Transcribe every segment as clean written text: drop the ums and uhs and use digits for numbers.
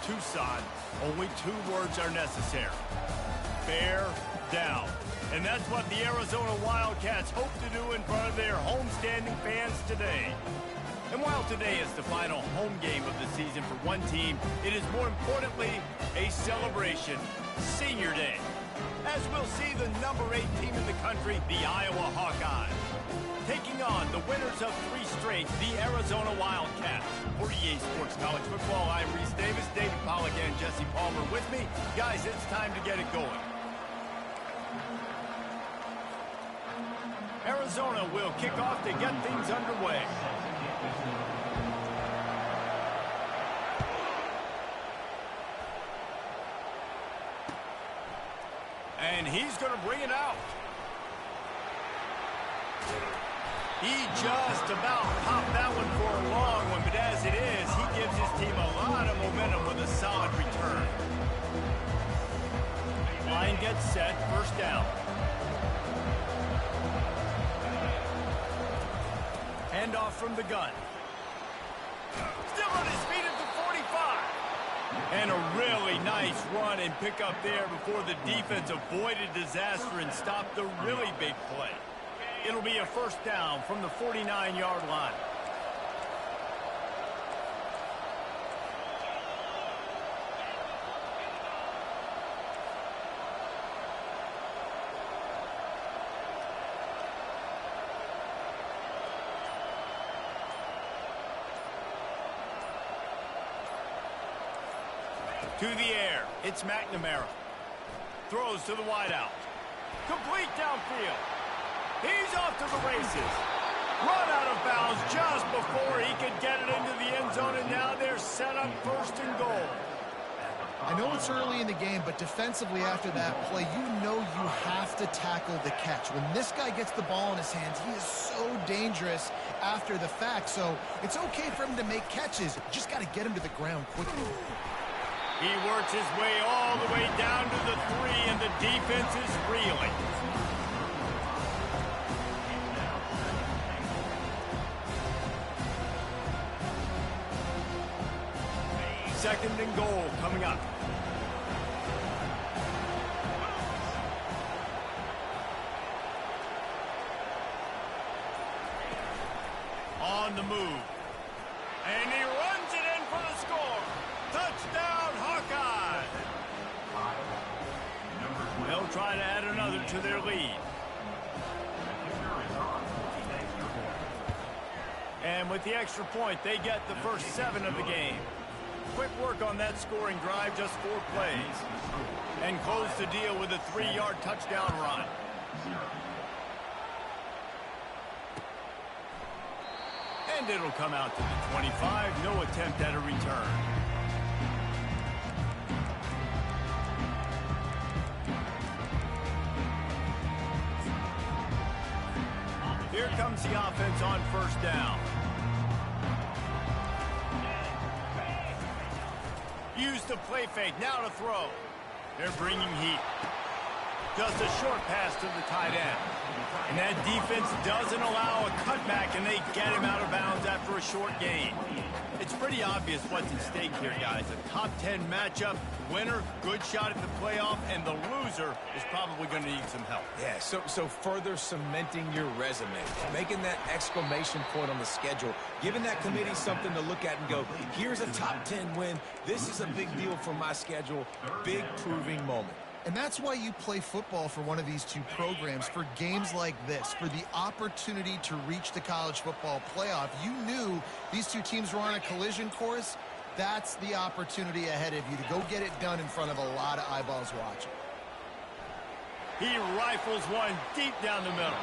Tucson, only 2 words are necessary. Bear down. And that's what the Arizona Wildcats hope to do in front of their homestanding fans today. And while today is the final home game of the season for one team, it is more importantly a celebration, Senior Day, as we'll see the number 8 team in the country, the Iowa Hawkeyes, taking on the winners of 3 straight, the Arizona Wildcats. For EA Sports College Football, I'm Reese Davis, David Pollack, and Jesse Palmer with me. Guys, it's time to get it going. Arizona will kick off to get things underway. And he's going to bring it out. He just about popped that one for a long one, but as it is, he gives his team a lot of momentum with a solid return. Line gets set, first down. Handoff from the gun. Still on his feet at the 45. And a really nice run and pick up there before the defense avoided disaster and stopped the really big play. It'll be a first down from the 49-yard line. To the air, it's McNamara. Throws to the wideout. Complete downfield. He's off to the races. Run out of bounds just before he could get it into the end zone, and now they're set up first and goal. I know it's early in the game, but defensively after that play, you know you have to tackle the catch. When this guy gets the ball in his hands, he is so dangerous after the fact. So it's okay for him to make catches. Just got to get him to the ground quickly. He works his way all the way down to the 3, and the defense is reeling. Second and goal coming up. On the move. And he runs it in for the score. Touchdown, Hawkeyes! They'll try to add another to their lead. And with the extra point, they get the first 7 of the game. Quick work on that scoring drive, just 4 plays. And close the deal with a 3-yard touchdown run. And it'll come out to the 25. No attempt at a return. Here comes the offense on first down. Use the play fake, now to throw. They're bringing heat. Just a short pass to the tight end. And that defense doesn't allow a cutback, and they get him out of bounds after a short gain. It's pretty obvious what's at stake here, guys. A top 10 matchup, winner, good shot at the playoff, and the loser is probably going to need some help. Yeah, so further cementing your resume, making that exclamation point on the schedule, giving that committee something to look at and go, here's a top 10 win. This is a big deal for my schedule. Big proving moment. And that's why you play football for one of these 2 programs, for games like this, for the opportunity to reach the college football playoff. You knew these 2 teams were on a collision course. That's the opportunity ahead of you to go get it done in front of a lot of eyeballs watching. He rifles one deep down the middle.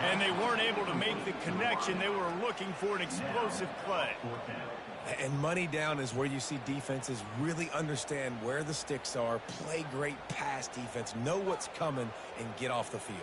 And they weren't able to make the connection. They were looking for an explosive play. And money down is where you see defenses really understand where the sticks are, play great pass defense, know what's coming, and get off the field.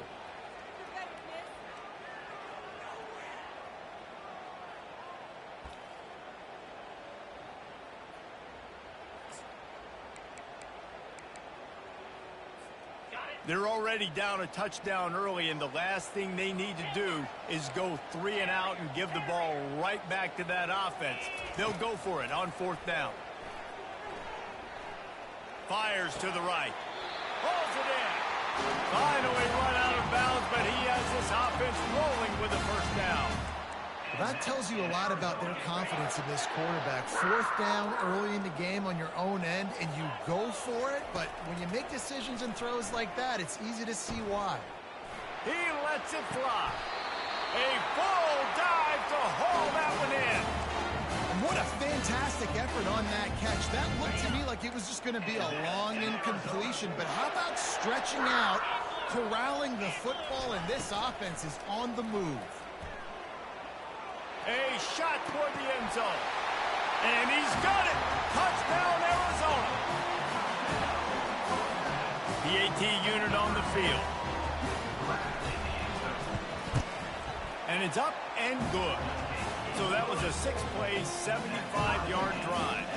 They're already down a touchdown early, and the last thing they need to do is go 3 and out and give the ball right back to that offense. They'll go for it on 4th down. Fires to the right. Pulls it in. Finally run out of bounds, but he has this offense rolling with a first down. Well, that tells you a lot about their confidence in this quarterback. Fourth down early in the game on your own end, and you go for it. But when you make decisions and throws like that, it's easy to see why. He lets it fly. A full dive to haul that one in. And what a fantastic effort on that catch. That looked to me like it was just going to be a long incompletion. But how about stretching out, corralling the football, and this offense is on the move. A shot toward the end zone. And he's got it. Touchdown, Arizona. The AT unit on the field. And it's up and good. So that was a 6-play, 75-yard drive.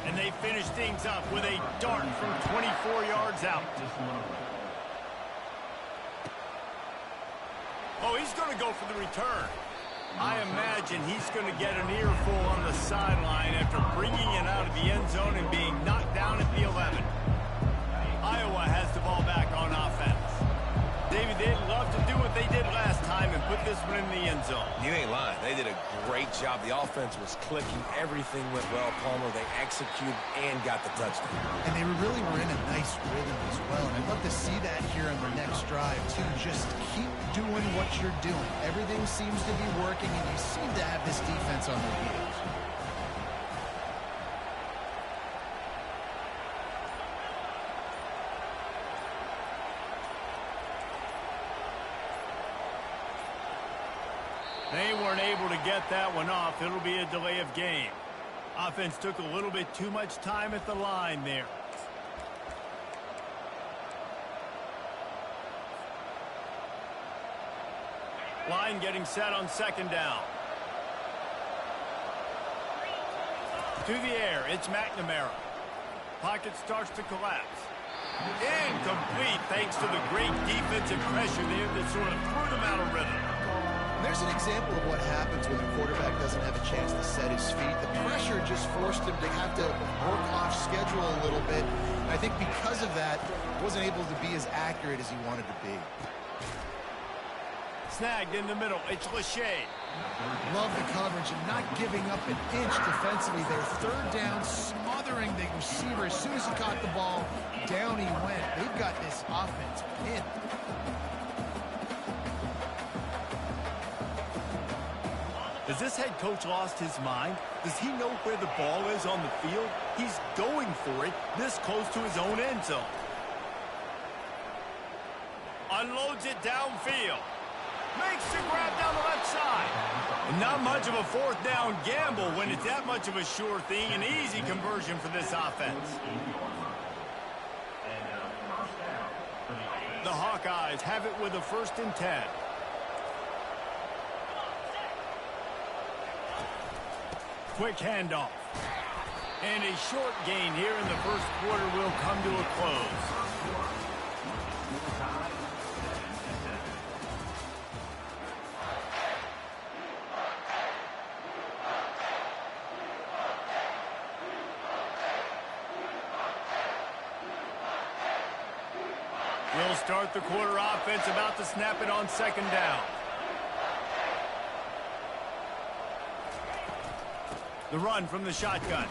And they finish things up with a dart from 24 yards out. Oh, he's going to go for the return. I imagine he's going to get an earful on the sideline after bringing it out of the end zone and being knocked down at the 11. Iowa has the ball back on offense. David, they'd love to do what they did last time and put this one in the end zone. You ain't lying. They did a great job. The offense was clicking. Everything went well, Palmer. They executed and got the touchdown. And they really were in a nice rhythm as well. And I'd love to see that here on the next drive, too. Just keep doing what you're doing. Everything seems to be working, and you seem to have this defense on their heels. They weren't able to get that one off. It'll be a delay of game. Offense took a little bit too much time at the line there. Line getting set on second down. To the air, it's McNamara. Pocket starts to collapse. Incomplete thanks to the great defensive pressure there that sort of threw them out of rhythm. There's an example of what happens when a quarterback doesn't have a chance to set his feet. The pressure just forced him to have to work off schedule a little bit. And I think because of that, he wasn't able to be as accurate as he wanted to be. Snagged in the middle. It's Lachey. Love the coverage and not giving up an inch defensively. Their third down, smothering the receiver. As soon as he caught the ball, down he went. They've got this offense pinned. Has this head coach lost his mind? Does he know where the ball is on the field? He's going for it this close to his own end zone. Unloads it downfield. Makes the grab down the left side. And not much of a fourth down gamble when it's that much of a sure thing. An easy conversion for this offense. The Hawkeyes have it with a 1st and 10. Quick handoff. And a short gain here in the first quarter will come to a close. We'll start the quarter offense about to snap it on second down. The run from the shotgun.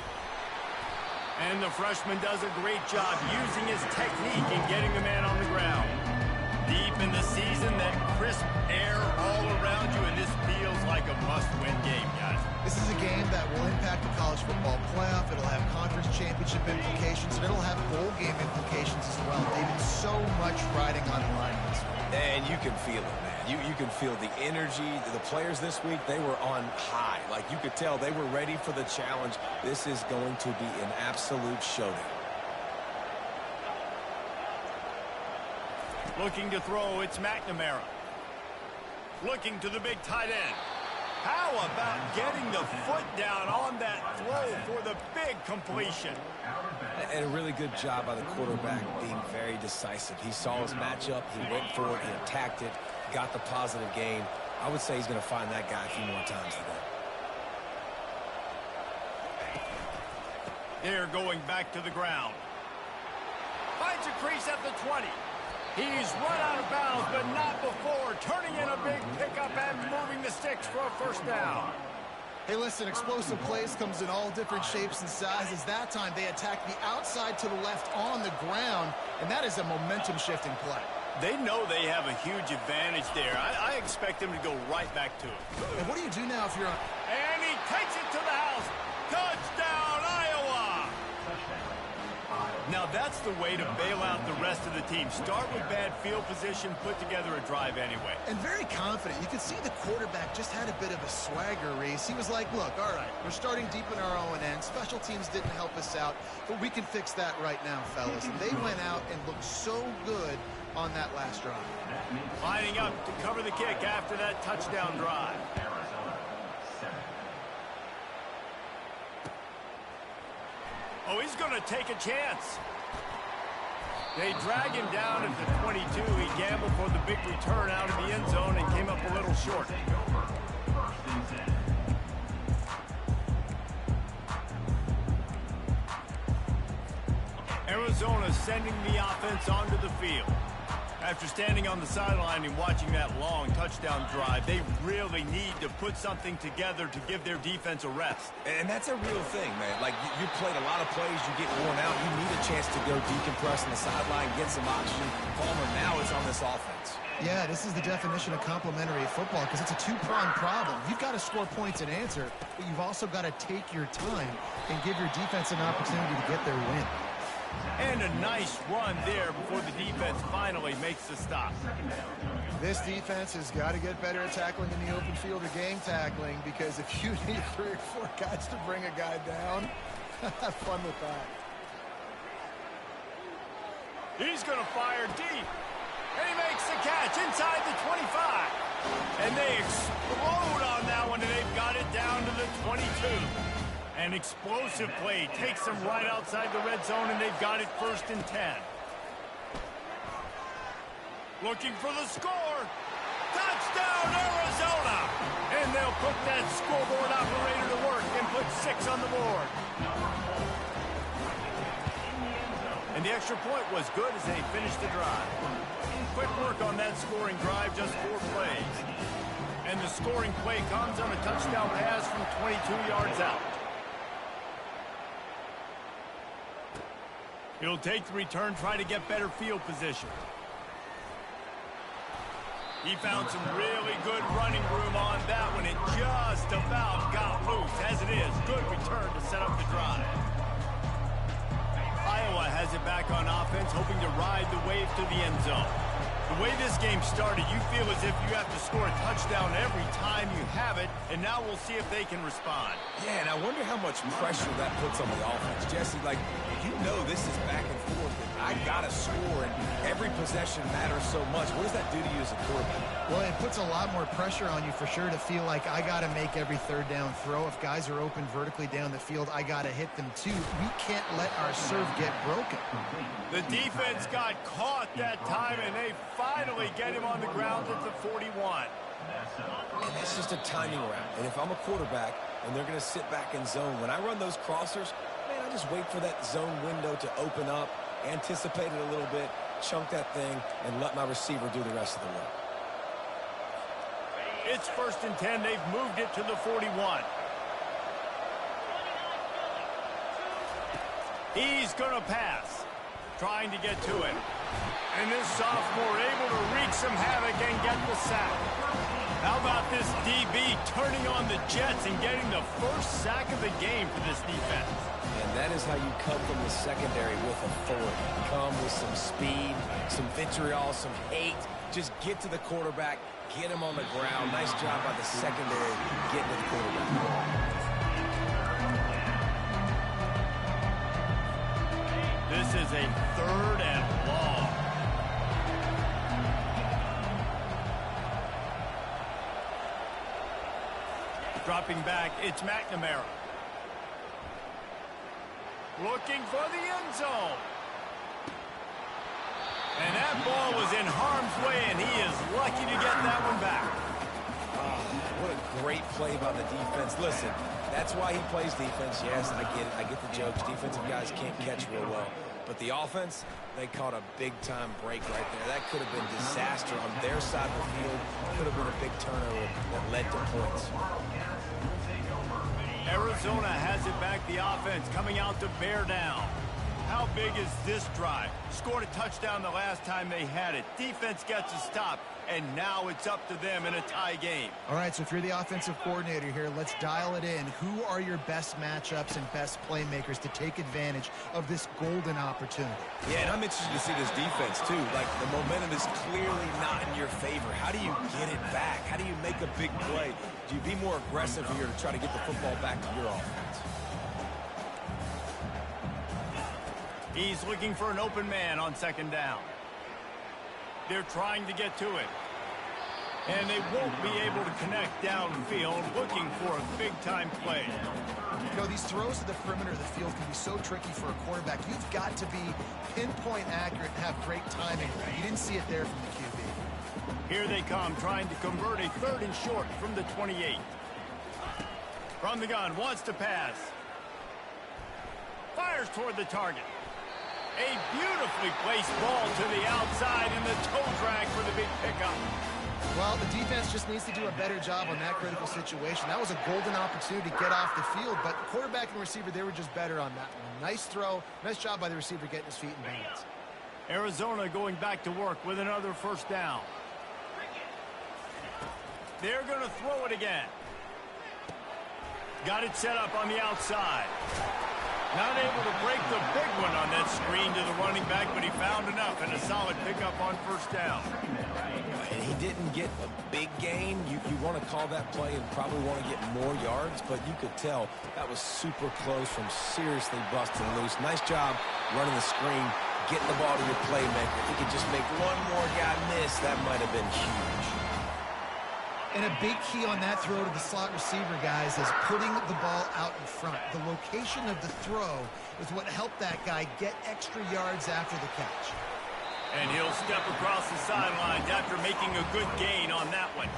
And the freshman does a great job using his technique and getting the man on the ground. Deep in the season, that crisp air all around you, and this feels like a must-win game, guys. This is a game that will impact the college football playoff. It'll have conference championship implications, and it'll have bowl game implications as well. David, so much riding on the line this week. And you can feel it, man. You can feel the energy. The players this week, they were on high. Like, you could tell they were ready for the challenge. This is going to be an absolute showdown. Looking to throw, it's McNamara. Looking to the big tight end. How about getting the foot down on that throw for the big completion? And a really good job by the quarterback being very decisive. He saw his matchup, he went for it, he attacked it, got the positive gain. I would say he's going to find that guy a few more times today. They're going back to the ground. Finds a crease at the 20. He's run out of bounds, but not before. Turning in a big pickup and moving the sticks for a first down. Hey, listen, explosive plays comes in all different shapes and sizes. That time, they attack the outside to the left on the ground, and that is a momentum-shifting play. They know they have a huge advantage there. I expect them to go right back to it. And what do you do now if you're on... And he takes it to the house. Touchdown, Iowa! Now that's the way to bail out the rest of the team. Start with bad field position, put together a drive anyway. And very confident. You could see the quarterback just had a bit of a swagger race. He was like, look, all right, we're starting deep in our own end. Special teams didn't help us out, but we can fix that right now, fellas. And they went out and looked so good on that last drive. Lining up to cover the kick after that touchdown drive. Oh, he's going to take a chance. They drag him down at the 22. He gambled for the big return out of the end zone and came up a little short. Arizona sending the offense onto the field. After standing on the sideline and watching that long touchdown drive, they really need to put something together to give their defense a rest. And that's a real thing, man. Like, you played a lot of plays, you get worn out, you need a chance to go decompress on the sideline, get some oxygen. Palmer now is on this offense. Yeah, this is the definition of complementary football because it's a two-pronged problem. You've got to score points and answer, but you've also got to take your time and give your defense an opportunity to get their win. And a nice run there before the defense finally makes the stop. This defense has got to get better at tackling in the open field or game tackling, because if you need 3 or 4 guys to bring a guy down, have fun with that. He's going to fire deep. And he makes the catch inside the 25. And they explode on that one, and they've got it down to the 22. An explosive play takes them right outside the red zone, and they've got it 1st and 10. Looking for the score. Touchdown, Arizona! And they'll put that scoreboard operator to work and put 6 on the board. And the extra point was good as they finished the drive. Quick work on that scoring drive, just 4 plays. And the scoring play comes on a touchdown pass from 22 yards out. He'll take the return, try to get better field position. He found some really good running room on that one. It just about got loose. As it is, good return to set up the drive. Iowa has it back on offense, hoping to ride the wave to the end zone. The way this game started, you feel as if you have to score a touchdown every time you have it, and now we'll see if they can respond. Yeah, and I wonder how much pressure that puts on the offense. Jesse, like, you know this is back and forth, and I got to score, and every possession matters so much. What does that do to you as a quarterback? Well, it puts a lot more pressure on you for sure to feel like I got to make every 3rd down throw. If guys are open vertically down the field, I got to hit them too. We can't let our serve get broken. The defense got caught that time, and they finally get him on the ground at the 41. And that's just a timing route. And if I'm a quarterback and they're going to sit back in zone, when I run those crossers, man, I just wait for that zone window to open up, anticipate it a little bit, chunk that thing, and let my receiver do the rest of the work. It's 1st and 10. They've moved it to the 41. He's going to pass, trying to get to it. And this sophomore able to wreak some havoc and get the sack. How about this DB turning on the Jets and getting the 1st sack of the game for this defense? And that is how you come from the secondary with authority. Come with some speed, some vitriol, some hate. Just get to the quarterback, get him on the ground. Nice job by the secondary getting to the quarterback. This is a 3rd and long. Dropping back, it's McNamara. Looking for the end zone. And that ball was in harm's way, and he is lucky to get that one back. What a great play by the defense. Listen, that's why he plays defense. Yes, I get it. I get the jokes. Defensive guys can't catch real well. But the offense, they caught a big-time break right there. That could have been disaster on their side of the field. Could have been a big turnover that led to points. Arizona has it back. The offense coming out to bear down. How big is this drive? Scored a touchdown the last time they had it. Defense gets a stop, and now it's up to them in a tie game. All right, so if you're the offensive coordinator here, let's dial it in. Who are your best matchups and best playmakers to take advantage of this golden opportunity? Yeah, and I'm interested to see this defense, too. Like, the momentum is clearly not in your favor. How do you get it back? How do you make a big play? Do you be more aggressive here to try to get the football back to your offense? He's looking for an open man on second down. They're trying to get to it. And they won't be able to connect downfield, looking for a big-time play. You know, these throws to the perimeter of the field can be so tricky for a quarterback. You've got to be pinpoint accurate and have great timing. You didn't see it there from the QB. Here they come, trying to convert a 3rd and short from the 28. From the gun, wants to pass. Fires toward the target. A beautifully placed ball to the outside and the toe drag for the big pickup. Well, the defense just needs to do a better job on that critical situation. That was a golden opportunity to get off the field, but quarterback and receiver, they were just better on that one. Nice throw. Nice job by the receiver getting his feet in bounds. Arizona going back to work with another 1st down. They're going to throw it again. Got it set up on the outside. Not able to break the big one on that screen to the running back, but he found enough and a solid pickup on 1st down. And he didn't get a big gain. You want to call that play and probably want to get more yards, but you could tell that was super close from seriously busting loose. Nice job running the screen, getting the ball to your playmaker. If he could just make one more guy miss, that might have been huge. And a big key on that throw to the slot receiver, guys, is putting the ball out in front. The location of the throw is what helped that guy get extra yards after the catch. And he'll step across the sidelines after making a good gain on that one.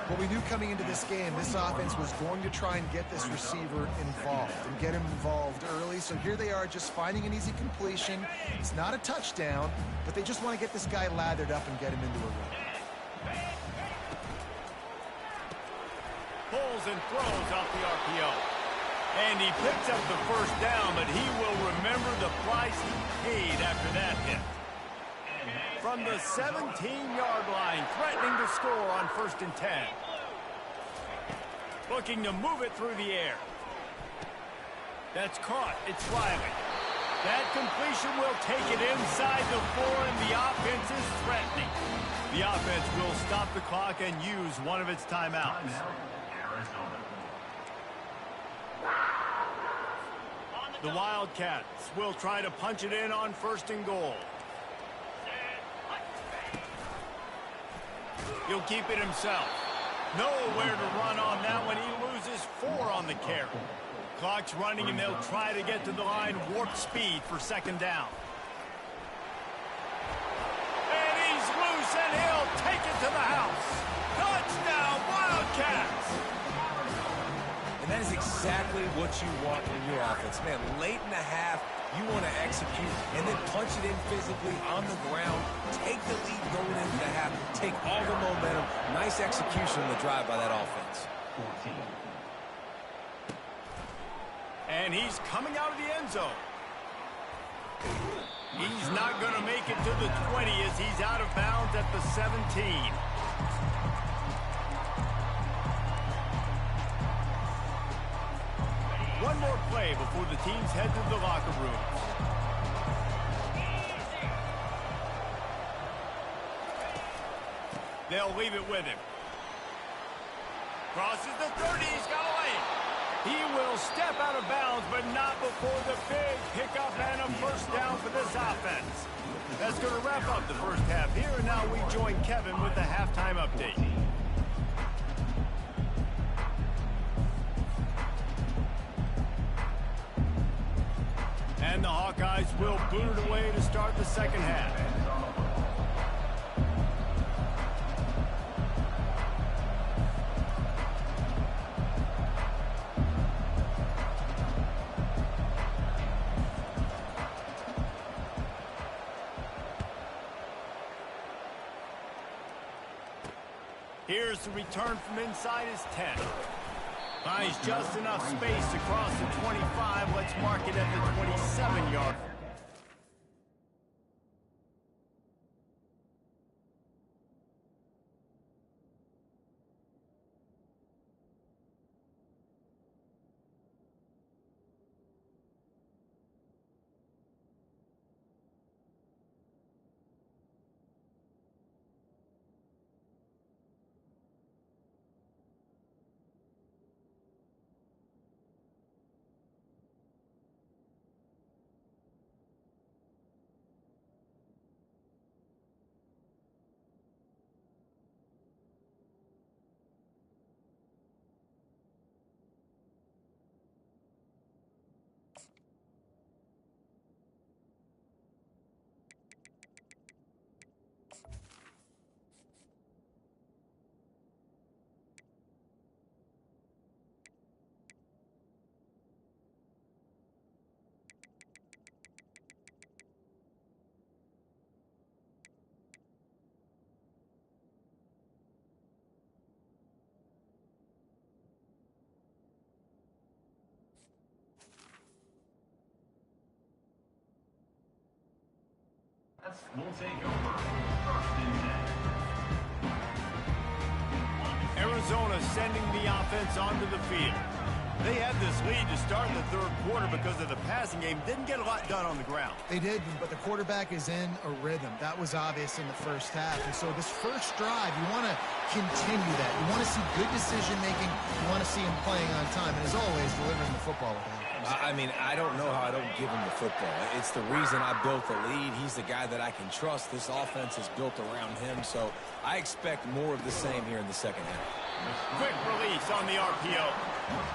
What we knew coming into this game, this offense was going to try and get this receiver involved and get him involved early. So here they are just finding an easy completion. It's not a touchdown, but they just want to get this guy lathered up and get him into a run. Pulls and throws off the RPO. And he picks up the 1st down, but he will remember the price he paid after that hit. From the 17-yard line, threatening to score on 1st and 10. Looking to move it through the air. That's caught. It's Riley. That completion will take it inside the 4, and the offense is threatening. The offense will stop the clock and use one of its timeouts. The Wildcats will try to punch it in on 1st and goal. He'll keep it himself. Nowhere to run on that one. He loses 4 on the carry. Clock's running, and they'll try to get to the line warp speed for 2nd down. And he's loose, and he'll take it to the house. Touchdown, Wildcats! And that is exactly what you want in your offense. Man, late in the half, you want to execute and then punch it in physically on the ground. Take the lead going into the half. Take all the momentum. Nice execution on the drive by that offense. And he's coming out of the end zone. He's not going to make it to the 20 as he's out of bounds at the 17. One more play before the teams head to the locker rooms. They'll leave it with him. Crosses the 30. He's got a lane. He will step out of bounds, but not before the big pickup and a 1st down for this offense. That's going to wrap up the 1st half here, and now we join Kevin with the halftime update. And the Hawkeyes will boot it away to start the 2nd half. Here's the return from inside his 10. Finds just enough space to cross the 25. Let's mark it at the 27-yard. Will take over. First and 10. Arizona sending the offense onto the field. They had this lead to start in the third quarter because of the passing game. Didn't get a lot done on the ground. They did, but the quarterback is in a rhythm. That was obvious in the first half. And so this first drive, you want to continue that. You want to see good decision-making. You want to see him playing on time. And as always, delivering the football with him. I mean, I don't know how I don't give him the football. It's the reason I built the lead. He's the guy that I can trust. This offense is built around him, so I expect more of the same here in the second half. Quick release on the RPO.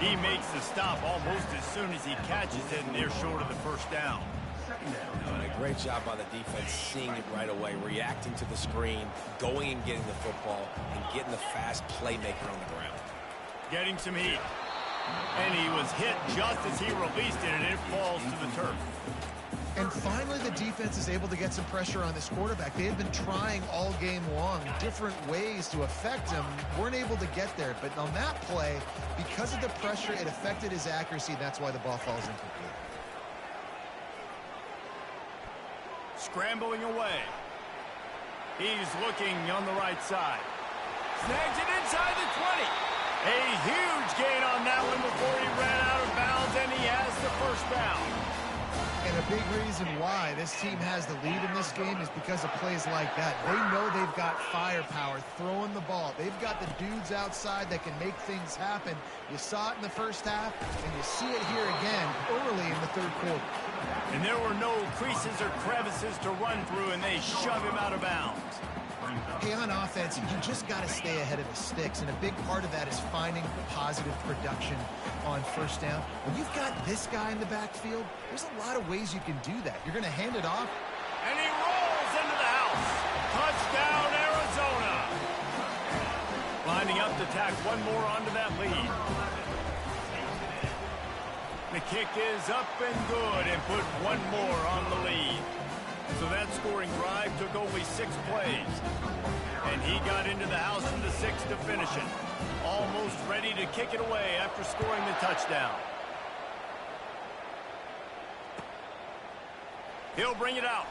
He makes the stop almost as soon as he catches it, and they're short of the first down. And a great job by the defense seeing it right away, reacting to the screen, going and getting the football, and getting the fast playmaker on the ground. Getting some heat. And he was hit just as he released it, and it falls to the turf. And finally, the defense is able to get some pressure on this quarterback. They had been trying all game long different ways to affect him. Weren't able to get there. But on that play, because of the pressure, it affected his accuracy. That's why the ball falls incomplete. Scrambling away. He's looking on the right side. Snags it inside the 20. A huge gain on that one before he ran out of bounds, and he has the first down. And a big reason why this team has the lead in this game is because of plays like that. They know they've got firepower throwing the ball. They've got the dudes outside that can make things happen. You saw it in the first half, and you see it here again early in the third quarter. And there were no creases or crevices to run through, and they shove him out of bounds. Hey, on offense, you just got to stay ahead of the sticks, and a big part of that is finding positive production on first down. When you've got this guy in the backfield, there's a lot of ways you can do that. You're going to hand it off. And he rolls into the house. Touchdown, Arizona. Lining up to tack one more onto that lead. The kick is up and good, and put one more on the lead. So that scoring drive took only 6 plays. And he got into the house in the 6th to finish it. Almost ready to kick it away after scoring the touchdown. He'll bring it out.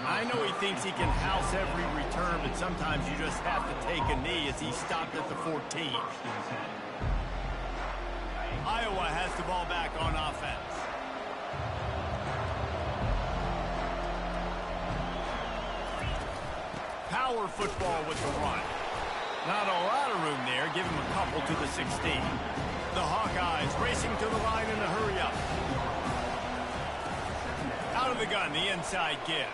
I know he thinks he can house every return, but sometimes you just have to take a knee as he stopped at the 14. Iowa has the ball back on offense. Power football with the run. Not a lot of room there. Give him a couple to the 16. The Hawkeyes racing to the line in a hurry up. Out of the gun, the inside give.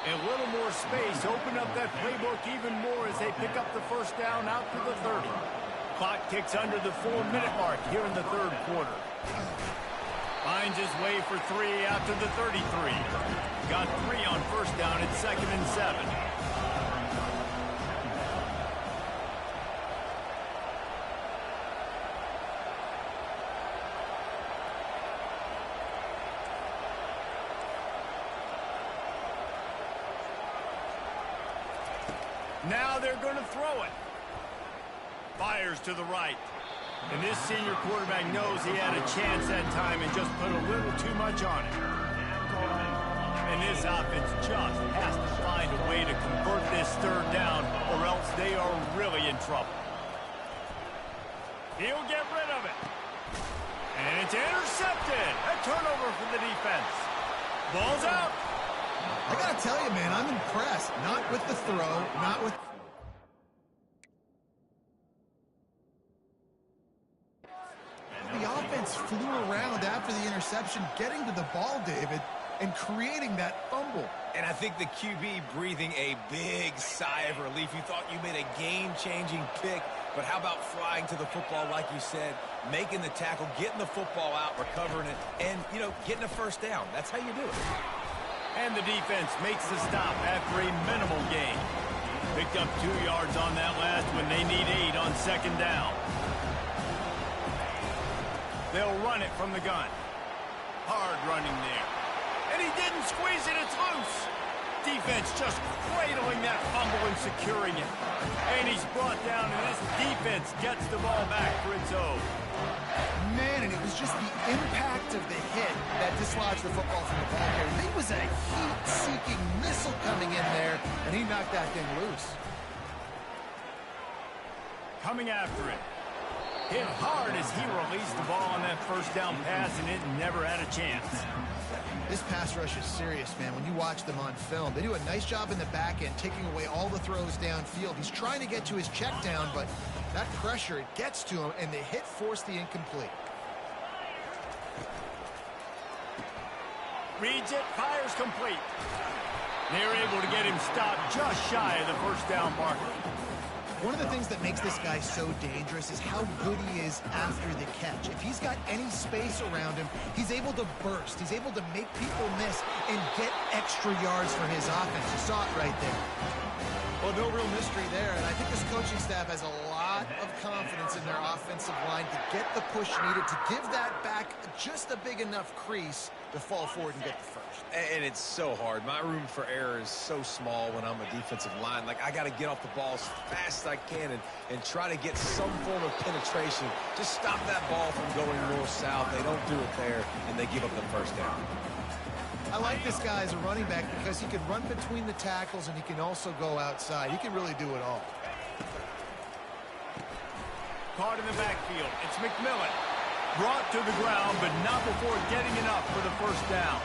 A little more space. Open up that playbook even more as they pick up the first down out to the 30. Clock ticks under the 4-minute mark here in the third quarter. Finds his way for 3 after the 33. Got 3 on first down at 2nd and 7. Now they're going to throw it. Fires to the right. And this senior quarterback knows he had a chance that time and just put a little too much on it. And this offense just has to find a way to convert this third down or else they are really in trouble. He'll get rid of it. And it's intercepted. A turnover for the defense. Ball's out. I got to tell you, man, I'm impressed. Not with the throw, not with... The offense flew around after the interception, getting to the ball, David, and creating that fumble. And I think the QB breathing a big sigh of relief. You thought you made a game-changing pick, but how about flying to the football, like you said, making the tackle, getting the football out, recovering it, and, you know, getting a first down. That's how you do it. And the defense makes the stop after a minimal gain. Picked up 2 yards on that last when they need 8 on second down. They'll run it from the gun. Hard running there. And he didn't squeeze it, it's loose. Defense just cradling that fumble and securing it. And he's brought down, and this defense gets the ball back for its own. Man, and it was just the impact of the hit that dislodged the football from the ball carrier. There was a heat-seeking missile coming in there, and he knocked that thing loose. Coming after it. Hit hard as he released the ball on that first down pass, and it never had a chance. This pass rush is serious, man. When you watch them on film, they do a nice job in the back end, taking away all the throws downfield. He's trying to get to his check down, but that pressure, it gets to him, and the hit forced the incomplete. Reads it, fires complete. They're able to get him stopped just shy of the first down marker. One of the things that makes this guy so dangerous is how good he is after the catch. If he's got any space around him, he's able to burst. He's able to make people miss and get extra yards for his offense. You saw it right there. Well, no real mystery there, and I think this coaching staff has a lot of confidence in their offensive line to get the push needed, to give that back just a big enough crease to fall forward and get the first. And it's so hard. My room for error is so small when I'm a defensive line. Like, I got to get off the ball as fast as I can and try to get some form of penetration. Just stop that ball from going north-south. They don't do it there, and they give up the first down. I like this guy as a running back because he can run between the tackles and he can also go outside. He can really do it all. Caught in the backfield. It's McMillan. Brought to the ground, but not before getting enough for the first down.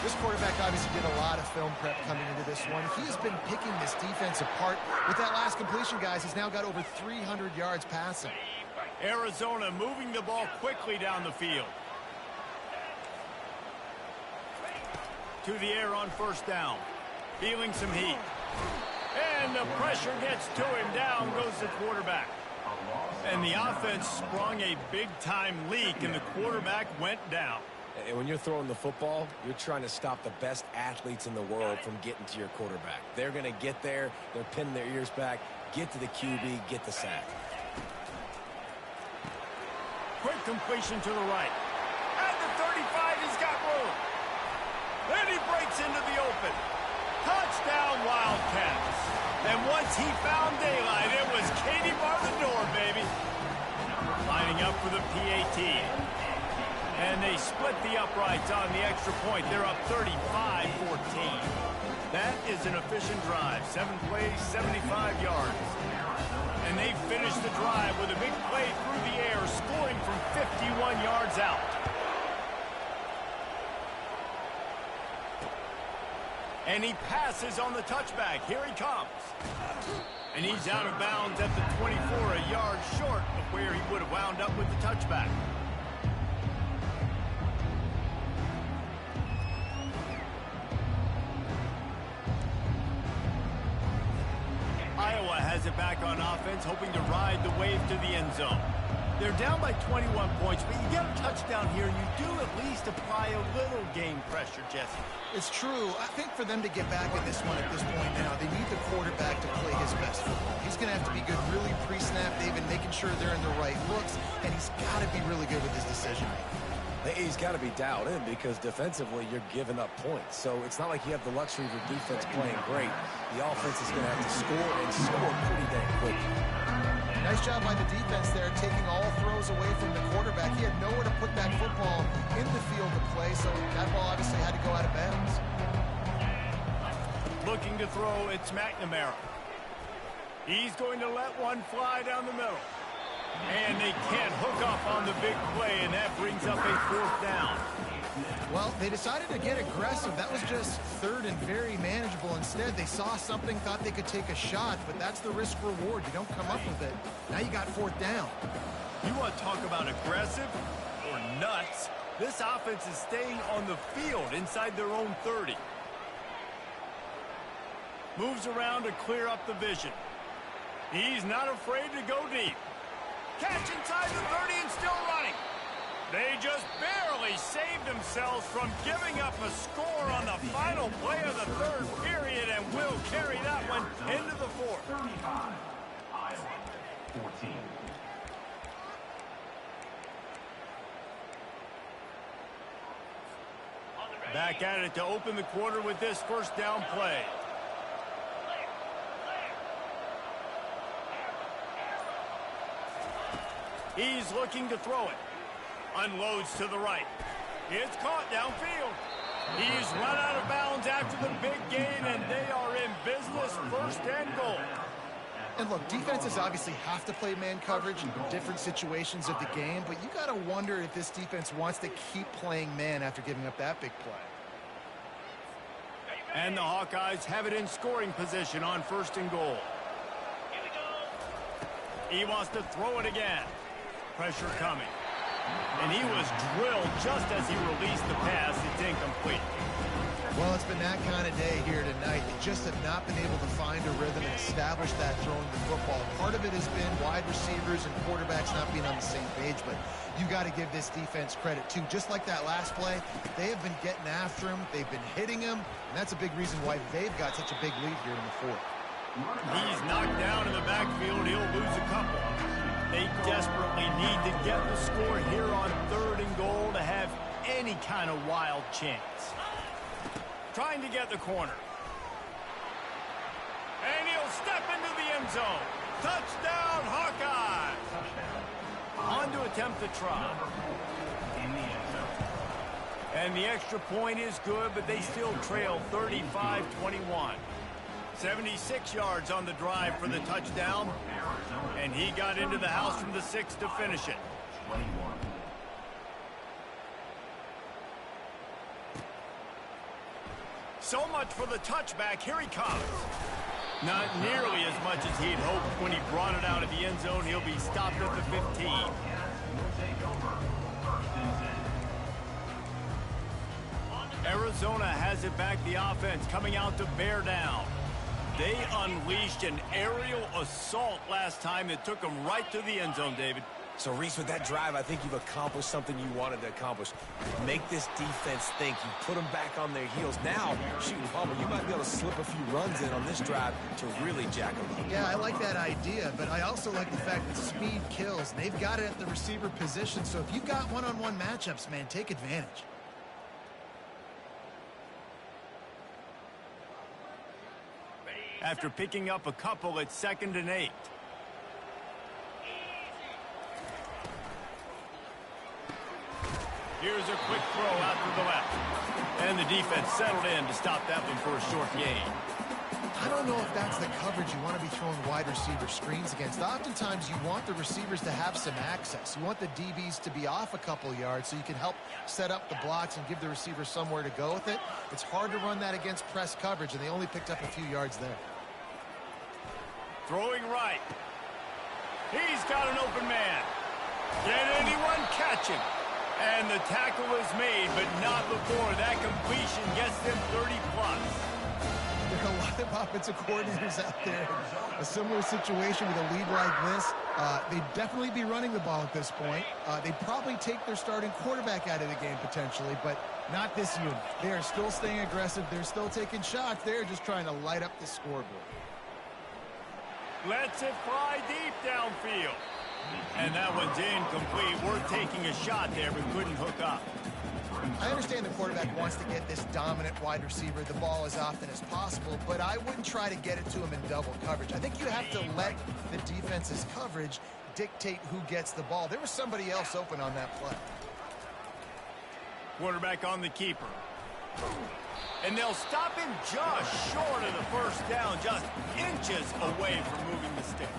This quarterback obviously did a lot of film prep coming into this one. He has been picking this defense apart. With that last completion, guys, he's now got over 300 yards passing. Arizona moving the ball quickly down the field. To the air on first down. Feeling some heat. And the pressure gets to him. Down goes the quarterback. And the offense sprung a big-time leak, and the quarterback went down. And when you're throwing the football, you're trying to stop the best athletes in the world from getting to your quarterback. They're going to get there. They're pinning their ears back, get to the QB, get the sack. Quick completion to the right. At the 35, he's got room. Then he breaks into the open. Touchdown, Wildcats. And once he found daylight, it was Katie bar the door, baby. Lining up for the PAT. And they split the uprights on the extra point. They're up 35-14. That is an efficient drive. 7 plays, 75 yards. And they finished the drive with a big play through the air, scoring from 51 yards out. And he passes on the touchback. Here he comes. And he's out of bounds at the 24, a yard short of where he would have wound up with the touchback. Iowa has it back on offense, hoping to ride the wave to the end zone. They're down by 21 points, but you get a touchdown here, and you do at least apply a little game pressure, Jesse. It's true. I think for them to get back in this one at this point now, they need the quarterback to play his best football. He's going to have to be good really pre-snap, David, making sure they're in the right looks, and he's got to be really good with his decision making. He's got to be dialed in because defensively you're giving up points. So it's not like you have the luxury of your defense playing great. The offense is going to have to score and score pretty dang quickly. Nice job by the defense there, taking all throws away from the quarterback. He had nowhere to put that football in the field to play, so that ball obviously had to go out of bounds. Looking to throw, it's McNamara. He's going to let one fly down the middle. And they can't hook up on the big play, and that brings up a 4th down. Well, they decided to get aggressive. That was just 3rd and very manageable. Instead, they saw something, thought they could take a shot, but that's the risk reward. You don't come up with it. Now you got 4th down. You want to talk about aggressive or nuts? This offense is staying on the field inside their own 30. Moves around to clear up the vision. He's not afraid to go deep. Catch inside the 30 and still running. They just barely saved themselves from giving up a score on the final play of the 3rd period and will carry that one into the 4th. 35, Iowa, 14. Back at it to open the quarter with this 1st down play. He's looking to throw it. Unloads to the right. It's caught downfield. He's run out of bounds after the big gain, and they are in business, 1st and goal. And look, defenses obviously have to play man coverage in different situations of the game, but you got to wonder if this defense wants to keep playing man after giving up that big play. And the Hawkeyes have it in scoring position on 1st and goal. He wants to throw it again. Pressure coming. And he was drilled just as he released the pass. It's incomplete. Well, it's been that kind of day here tonight. They just have not been able to find a rhythm and establish that throwing the football. Part of it has been wide receivers and quarterbacks not being on the same page, but you got to give this defense credit, too. Just like that last play, they have been getting after him. They've been hitting him, and that's a big reason why they've got such a big lead here in the 4th. He's knocked down in the backfield. He'll lose a couple. They desperately need to get the score here on 3rd and goal to have any kind of wild chance. Trying to get the corner. And he'll step into the end zone. Touchdown, Hawkeyes! On to attempt the try. And the extra point is good, but they still trail 35-21. 76 yards on the drive for the touchdown. And he got into the house from the 6 to finish it. 21. So much for the touchback. Here he comes. Not nearly as much as he'd hoped when he brought it out of the end zone. He'll be stopped at the 15. Arizona has it back. The offense coming out to bear down. They unleashed an aerial assault last time that took them right to the end zone, David. So, Reese, with that drive, I think you've accomplished something you wanted to accomplish. Make this defense think. You put them back on their heels. Now, shooting Palmer, you might be able to slip a few runs in on this drive to really jack them up. Yeah, I like that idea, but I also like the fact that speed kills. And they've got it at the receiver position, so if you've got one-on-one matchups, man, take advantage. After picking up a couple, it's 2nd and 8. Here's a quick throw out to the left. And the defense settled in to stop that one for a short gain. I don't know if that's the coverage you want to be throwing wide receiver screens against. Oftentimes, you want the receivers to have some access. You want the DBs to be off a couple yards so you can help set up the blocks and give the receiver somewhere to go with it. It's hard to run that against press coverage, and they only picked up a few yards there. Throwing right. He's got an open man. Can anyone catch him? And the tackle is made, but not before that completion gets them 30+. There are a lot of offensive coordinators out there. A similar situation with a lead like this. They'd definitely be running the ball at this point. They'd probably take their starting quarterback out of the game potentially, but not this unit. They are still staying aggressive. They're still taking shots. They're just trying to light up the scoreboard. Lets it fly deep downfield. And that one's incomplete. Worth taking a shot there, but couldn't hook up. I understand the quarterback wants to get this dominant wide receiver the ball as often as possible, but I wouldn't try to get it to him in double coverage. I think you have to let the defense's coverage dictate who gets the ball. There was somebody else open on that play. Quarterback on the keeper. And they'll stop him just short of the first down, just inches away from moving the sticks.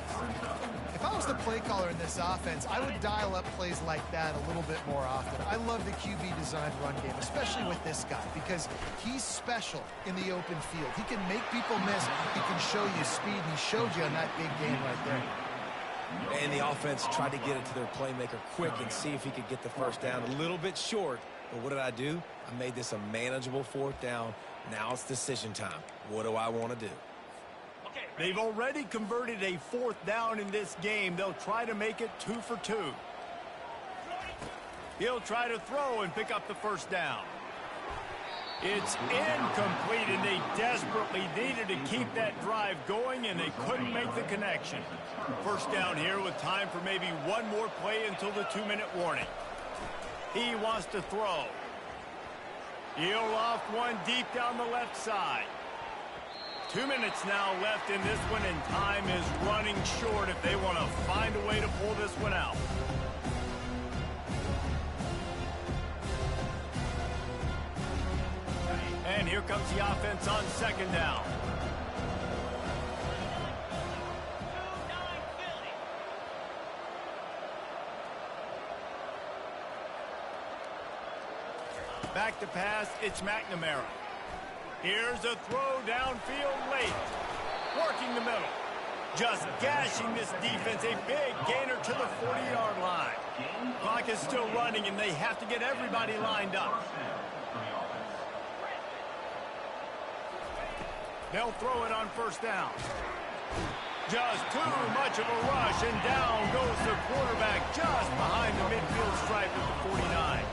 If I was the play caller in this offense, I would dial up plays like that a little bit more often. I love the QB-designed run game, especially with this guy, because he's special in the open field. He can make people miss. He can show you speed, and he showed you on that big game right there. And the offense tried to get it to their playmaker quick and see if he could get the first down. A little bit short, but what did I do? I made this a manageable fourth down. Now it's decision time. What do I want to do? They've already converted a fourth down in this game. They'll try to make it 2 for 2. He'll try to throw and pick up the first down. It's incomplete, and they desperately needed to keep that drive going, and they couldn't make the connection. First down here with time for maybe one more play until the 2-minute warning. He wants to throw. He'll loft one deep down the left side. 2 minutes now left in this one, and time is running short if they want to find a way to pull this one out. And here comes the offense on second down. Back to pass, it's McNamara. Here's a throw downfield late. Working the middle. Just gashing this defense. A big gainer to the 40-yard line. Clock is still running, and they have to get everybody lined up. They'll throw it on first down. Just too much of a rush, and down goes the quarterback just behind the midfield stripe at the 49.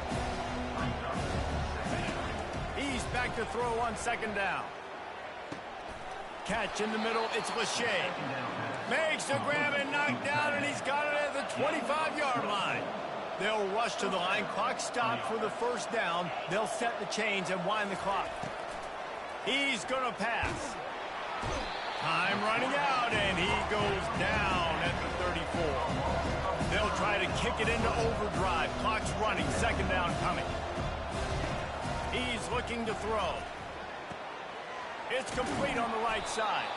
He's back to throw on second down. Catch in the middle, it's Lachey. Makes the grab and knocked down, and he's got it at the 25-yard line. They'll rush to the line. Clock stopped for the first down. They'll set the chains and wind the clock. He's going to pass. Time running out, and he goes down at the 34. They'll try to kick it into overdrive. Clock's running. Second down coming. He's looking to throw. It's complete on the right side.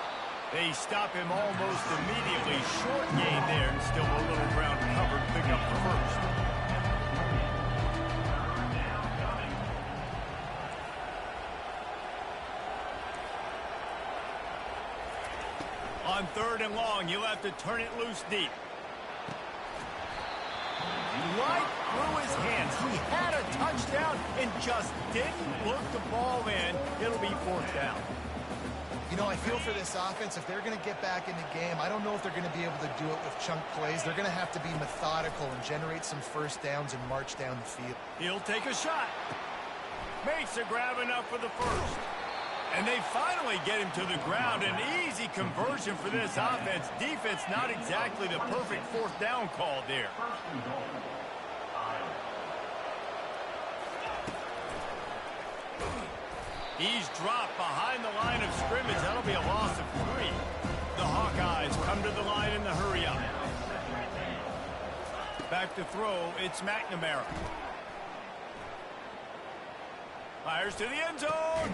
They stop him almost immediately. Short gain there, and still a little ground covered. Pick up the first. On third and long, you'll have to turn it loose deep. Right through his hands. He had a touchdown and just didn't look the ball in. It'll be fourth down. You know, I feel for this offense, if they're going to get back in the game, I don't know if they're going to be able to do it with chunk plays. They're going to have to be methodical and generate some first downs and march down the field. He'll take a shot. Makes a grab enough for the first. And they finally get him to the ground. An easy conversion for this offense. Defense not exactly the perfect fourth down call there. He's dropped behind the line of scrimmage. That'll be a loss of 3. The Hawkeyes come to the line in the hurry-up. Back to throw, it's McNamara. Fires to the end zone.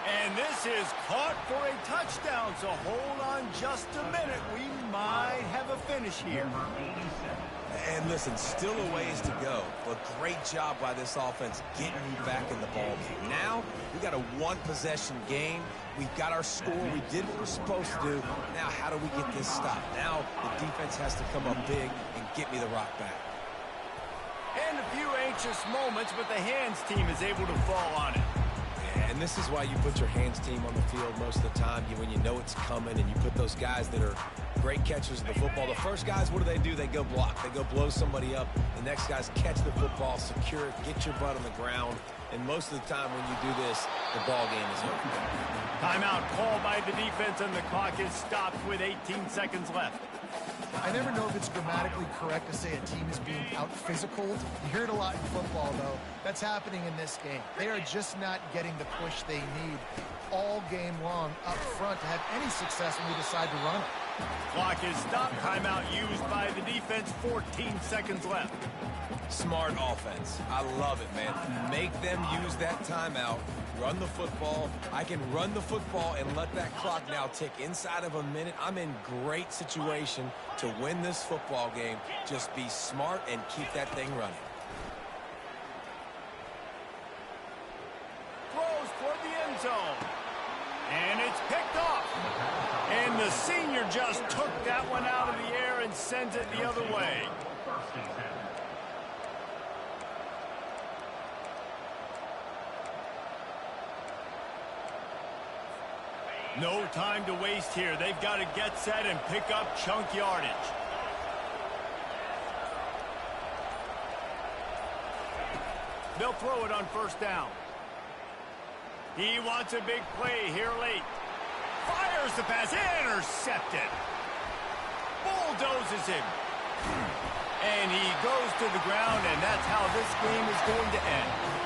And this is caught for a touchdown, so hold on just a minute. We might have a finish here. And listen, still a ways to go, but great job by this offense getting back in the ball game. Now, we got a one-possession game. We've got our score. We did what we're supposed to do. Now, how do we get this stopped? Now, the defense has to come up big and get me the rock back. And a few anxious moments, but the hands team is able to fall on it. And this is why you put your hands team on the field most of the time, when you know it's coming, and you put those guys that are great catchers of the football. The first guys, what do? They go block. They go blow somebody up. The next guys catch the football, secure it, get your butt on the ground. And most of the time when you do this, the ball game is over. Timeout called by the defense, and the clock is stopped with 18 seconds left. I never know if it's grammatically correct to say a team is being out-physicaled. You hear it a lot in football, though. That's happening in this game. They are just not getting the push they need all game long up front to have any success when we decide to run it. Clock is stopped. Timeout used by the defense. 14 seconds left. Smart offense. I love it, man. Make them use that timeout. Run the football. I can run the football and let that clock now tick inside of a minute. I'm in great situation to win this football game. Just be smart and keep that thing running. Throws toward the end zone. And it's picked off. And the senior just took that one out of the air and sends it the other way. No time to waste here. They've got to get set and pick up chunk yardage. They'll throw it on first down. He wants a big play here late. Fires the pass. Intercepted. Bulldozes him. And he goes to the ground, and that's how this game is going to end.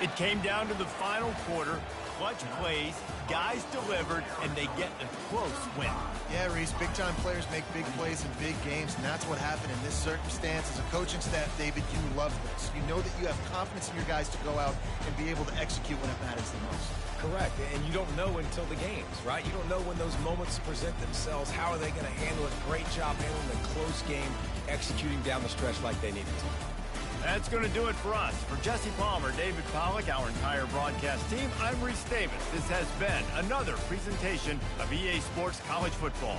It came down to the final quarter. Clutch plays, guys delivered, and they get a close win. Yeah, Reese, big-time players make big plays in big games, and that's what happened in this circumstance. As a coaching staff, David, you love this. You know that you have confidence in your guys to go out and be able to execute when it matters the most. Correct, and you don't know until the games, right? You don't know when those moments present themselves. How are they going to handle it? Great job handling a close game, executing down the stretch like they needed to. That's going to do it for us. For Jesse Palmer, David Pollack, our entire broadcast team, I'm Reese Davis. This has been another presentation of EA Sports College Football.